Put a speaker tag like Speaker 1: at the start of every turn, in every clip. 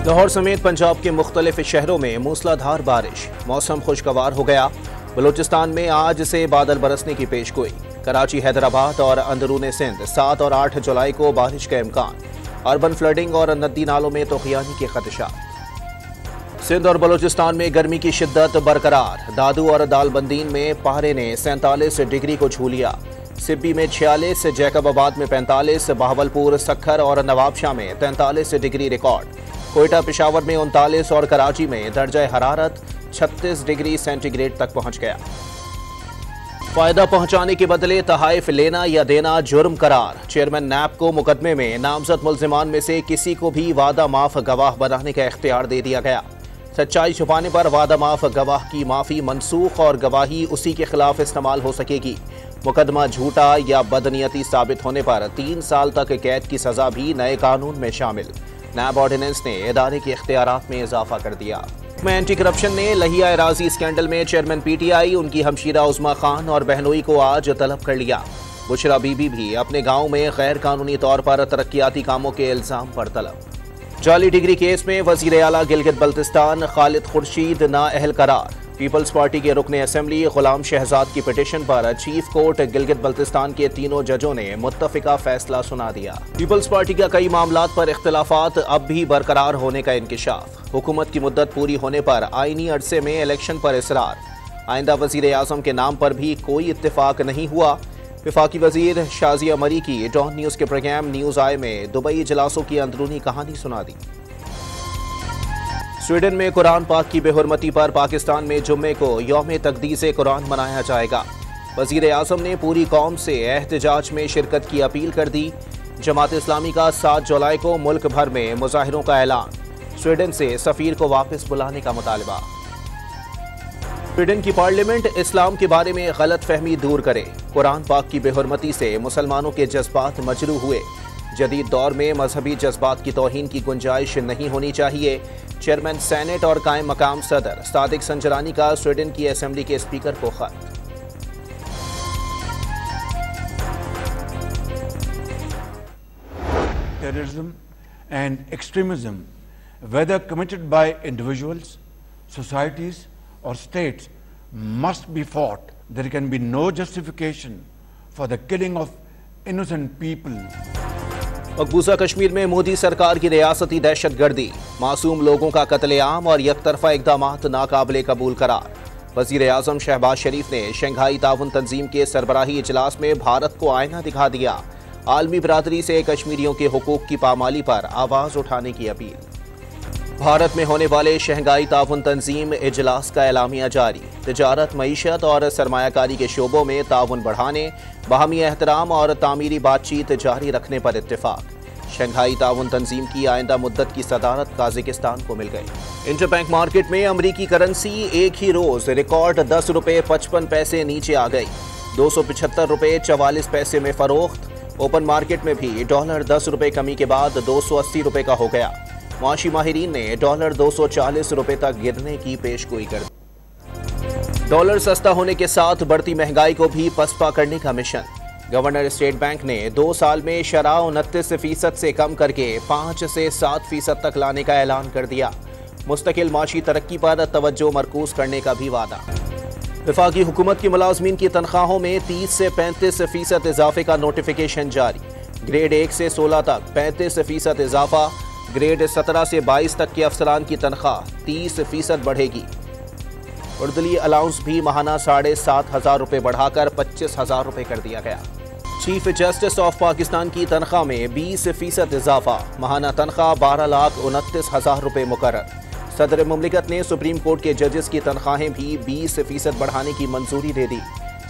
Speaker 1: लाहौर समेत पंजाब के मुख्तलिफ शहरों में मूसलाधार बारिश, मौसम खुशगवार हो गया। बलूचिस्तान में आज से बादल बरसने की पेशगोई। कराची, हैदराबाद और अंदरून सिंध 7 और 8 जुलाई को बारिश का इम्कान। अर्बन फ्लडिंग और नदी नालों में तोखियानी के खदशात। सिंध और बलूचिस्तान में गर्मी की शिद्दत बरकरार। दादू और दालबंदीन में पारे ने 47 डिग्री को छू लिया। सिब्बी में 46, जैकबाबाद में 45, बहावलपुर, सक्खर और नवाबशाह में 43 डिग्री रिकॉर्ड। कोयटा, पेशावर में 39 और कराची में दर्जा हरारत 36 डिग्री सेंटीग्रेड तक पहुंच गया। फायदा पहुंचाने के बदले तहाइफ लेना या देना जुर्म करार। चेयरमैन नैब को मुकदमे में नामजद मुल्जिमान में से किसी को भी वादा माफ गवाह बनाने का इख्तियार दे दिया गया। सच्चाई छुपाने पर वादा माफ गवाह की माफी मनसूख और गवाही उसी के खिलाफ इस्तेमाल हो सकेगी। मुकदमा झूठा या बदनीयती साबित होने पर 3 साल तक कैद की सजा भी नए कानून में शामिल। नैब ऑर्डिनेंस ने इदारे के इख्तियारात में इजाफा कर दिया। एंटी करप्शन ने लहिया एराजी स्कैंडल में चेयरमैन पीटीआई, उनकी हमशीरा उस्मा खान और बहनोई को आज तलब कर लिया। बुशरा बीबी भी अपने गांव में गैर कानूनी तौर पर तरक्याती कामों के इल्जाम पर तलब। जाली डिग्री केस में वजीर आला गिलगित बल्तिस्तान खालिद खुर्शीद नाअहल करार। पीपल्स पार्टी के रुकने असेंबली गुलाम शहजाद की पिटीशन पर चीफ कोर्ट गिलगित बल्तिस्तान के तीनों जजों ने मुत्तफिका फैसला सुना दिया। पीपल्स पार्टी का कई मामलात पर इख्तिलाफात अब भी बरकरार होने का इंकिशाफ। हुकूमत की मुद्दत पूरी होने पर आईनी अरसे में इलेक्शन पर इसरार। आइंदा वजीर आजम के नाम पर भी कोई इत्तेफाक नहीं हुआ। वफाकी वजीर शाजिया मरी की डॉन न्यूज के प्रोग्राम न्यूज आई में दुबई इजलासों की अंदरूनी कहानी सुना दी। स्वीडन में कुरान पाक की बेहुरमती पर पाकिस्तान में जुम्मे को यौम तकदीस कुरान मनाया जाएगा। वजीर आजम ने पूरी कौम से एहतजाज में शिरकत की अपील कर दी। जमात इस्लामी का 7 जुलाई को मुल्क भर में मुजाहिरों का ऐलान। स्वीडन से सफीर को वापस बुलाने का मुतालबा। स्वीडन की पार्लियामेंट इस्लाम के बारे में गलत फहमी दूर करे। कुरान पाक की बेहुरमती से मुसलमानों के जज्बात मजरू हुए। जदीद दौर में मजहबी जज्बात की तौहीन की गुंजाइश नहीं होनी चाहिए। चेयरमैन सेनेट और कायम मकाम सदर सादिक संजरानी का स्वीडन की असेंबली के स्पीकर को खत।
Speaker 2: Terrorism and extremism, whether committed by individuals, societies or states, must be fought. There can be no justification for the killing of innocent people.
Speaker 1: मकबूजा Kashmir में मोदी सरकार की रियासती दहशतगर्दी, मासूम लोगों का कत्लेआम और यकतरफा इक़दामात नाकाबिले कबूल करार। वज़ीर आज़म शहबाज शरीफ ने शंघाई ताउन तंजीम के सरबराही इजलास में भारत को आईना दिखा दिया। आलमी बरादरी से कश्मीरियों के हुकूक की पामाली पर आवाज़ उठाने की अपील। भारत में होने वाले शंघाई ताउन तंजीम इजलास का एलामिया जारी। तिजारत, मईशत और सरमायाकारी के शोबों में ताउन बढ़ाने, बाहमी एहतराम और तामीरी बातचीत जारी रखने पर इत्तेफाक। शंघाई ताउन तंजीम की आइंदा मुद्दत की सदारत काज़ाकिस्तान को मिल गई। इंटरबैंक मार्केट में अमरीकी करेंसी एक ही रोज रिकॉर्ड 10 रुपये 55 पैसे नीचे आ गई। 275 रुपये 44 पैसे में फरोख्त। ओपन मार्केट में भी डॉलर 10 रुपये कमी के बाद 280 रुपये का हो गया। मुआशी माहिरीन ने डॉलर 240 रुपये तक गिरने की पेशगोई कर दी। डॉलर सस्ता होने के साथ बढ़ती महंगाई को भी पसपा करने का मिशन। गवर्नर स्टेट बैंक ने 2 साल में शरह 29% से कम करके 5 से 7% तक लाने का ऐलान कर दिया। मुस्तकिल माशी तरक्की पर तवज्जो मरकूज करने का भी वादा। वफाकी हुकूमत की मुलाजमीन की तनख्वाहों में 30 से 35% इजाफे का नोटिफिकेशन जारी। ग्रेड 1 से 16 तक 35% इजाफा। ग्रेड 17 से 22 तक के अफसरान की तनख्वाह 30% बढ़ेगी। उर्दली अलाउंस भी माहाना 7,500 रुपये बढ़ाकर 25,000 रुपये कर दिया गया। चीफ जस्टिस ऑफ पाकिस्तान की तनख्वाह में 20% इजाफा। माहाना तनख्वाह 12,29,000 रुपये मुकर्रर। सदर मुमलिकत ने सुप्रीम कोर्ट के जजेस की तनख्वाहें भी 20% बढ़ाने की मंजूरी दे दी।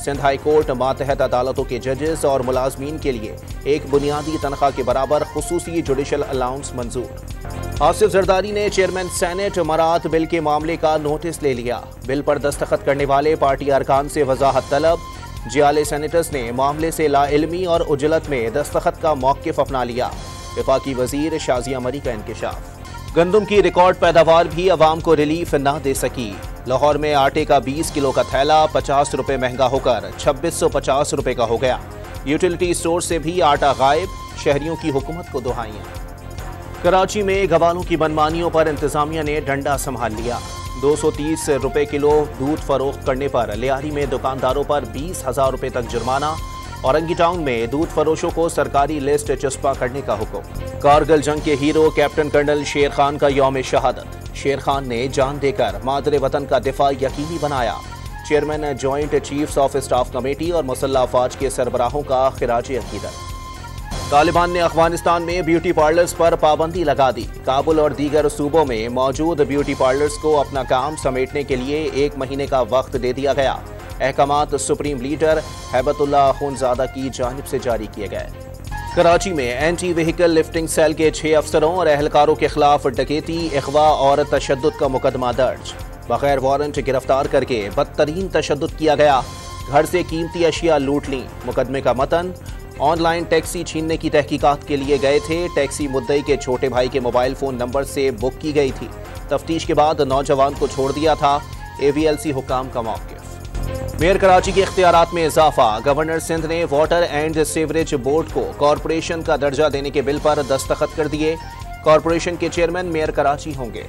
Speaker 1: सिंध हाई कोर्ट मातहत अदालतों के जजेस और मुलाजमीन के लिए एक बुनियादी तनख्वाह के बराबर खुसूसी जुडिशल अलाउंस मंजूर। आसिफ जरदारी ने चेयरमैन सेनेट मरात बिल के मामले का नोटिस ले लिया। बिल पर दस्तखत करने वाले पार्टी अरकान से वजाहत तलब। जियाले सेनेटर्स ने मामले से लाइल्मी और उजलत में दस्तखत का मौक़िफ़ अपना लिया। वफाकी वजीर शाजिया मरी का इंकिशाफ। गंदम की रिकॉर्ड पैदावार भी अवाम को रिलीफ न दे सकी। लाहौर में आटे का 20 किलो का थैला 50 रुपये महंगा होकर 2650 रुपये का हो गया। यूटिलिटी स्टोर से भी आटा गायब। शहरियों की हुकूमत को दुहाइयां। कराची में गवालों की मनमानियों पर इंतजामिया ने डंडा संभाल लिया। 230 रुपए किलो दूध फरोख्त करने पर लियारी में दुकानदारों पर 20,000 रुपए तक जुर्माना। औरंगी टाउन में दूध फरोशों को सरकारी लिस्ट चस्पा करने का हुक्म। कारगिल जंग के हीरो कैप्टन कर्नल शेर खान का यौम शहादत। शेर खान ने जान देकर मादरे वतन का दिफा यकीनी बनाया। Chairman joint chiefs of staff committee और मुसल्लह अफवाज के सरबराहों का खिराज अकीदत। तालिबान ने अफगानिस्तान में ब्यूटी पार्लर्स पर पाबंदी लगा दी। काबुल और दीगर सूबों में मौजूद ब्यूटी पार्लर्स को अपना काम समेटने के लिए 1 महीने का वक्त दे दिया गया। अहकामात सुप्रीम लीडर हैबतुल्लाह अखुंदजादा की जानिब से जारी किए गए। कराची में एंटी व्हीकल लिफ्टिंग सेल के 6 अफसरों और एहलकारों के खिलाफ डकैती, अगवा और तशद्दुद का मुकदमा दर्ज। बगैर वारंट गिरफ्तार करके बदतरीन तशद्दुद किया गया। घर से कीमती अशिया लूट ली। मुकदमे का मतन, ऑनलाइन टैक्सी छीनने की तहकीकात के लिए गए थे। टैक्सी मुद्दई के छोटे भाई के मोबाइल फोन नंबर से बुक की गई थी। तफ्तीश के बाद नौजवान को छोड़ दिया था। AVLC हुकाम का मौक़िफ़। मेयर कराची के इख्तियारात में इजाफा। गवर्नर सिंध ने वाटर एंड सीवरेज बोर्ड को कॉरपोरेशन का दर्जा देने के बिल पर दस्तखत कर दिए। कॉरपोरेशन के चेयरमैन मेयर कराची होंगे।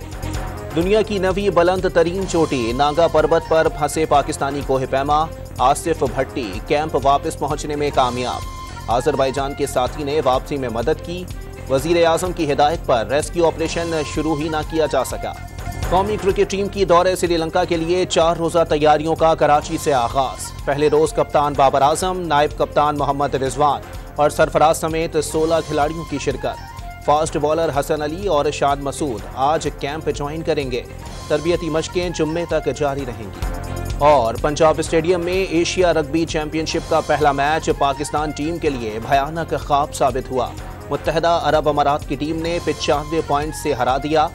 Speaker 1: दुनिया की नवी बुलंद तरीन चोटी नागा पर्वत पर फंसे पाकिस्तानी कोहे पैमा आसिफ भट्टी कैंप वापस पहुंचने में कामयाब। आज़रबाईजान के साथी ने वापसी में मदद की। वज़ीर आज़म की हिदायत पर रेस्क्यू ऑपरेशन शुरू ही ना किया जा सका। कौमी क्रिकेट टीम की दौरे श्रीलंका के लिए 4 रोज़ा तैयारियों का कराची से आगाज। पहले रोज कप्तान बाबर आजम, नायब कप्तान मोहम्मद रिजवान और सरफराज समेत 16 खिलाड़ियों की शिरकत। फास्ट बॉलर हसन अली और शाद मसूद आज कैंप ज्वाइन करेंगे। तरबियती मशकें जुम्मे तक जारी रहेंगी। और पंजाब स्टेडियम में एशिया रग्बी चैंपियनशिप का पहला मैच पाकिस्तान टीम के लिए भयानक ख्वाब साबित हुआ। मुत्तहदा अरब अमारात की टीम ने 95 पॉइंट से हरा दिया।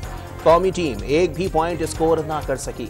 Speaker 1: कौमी टीम एक भी पॉइंट स्कोर ना कर सकी।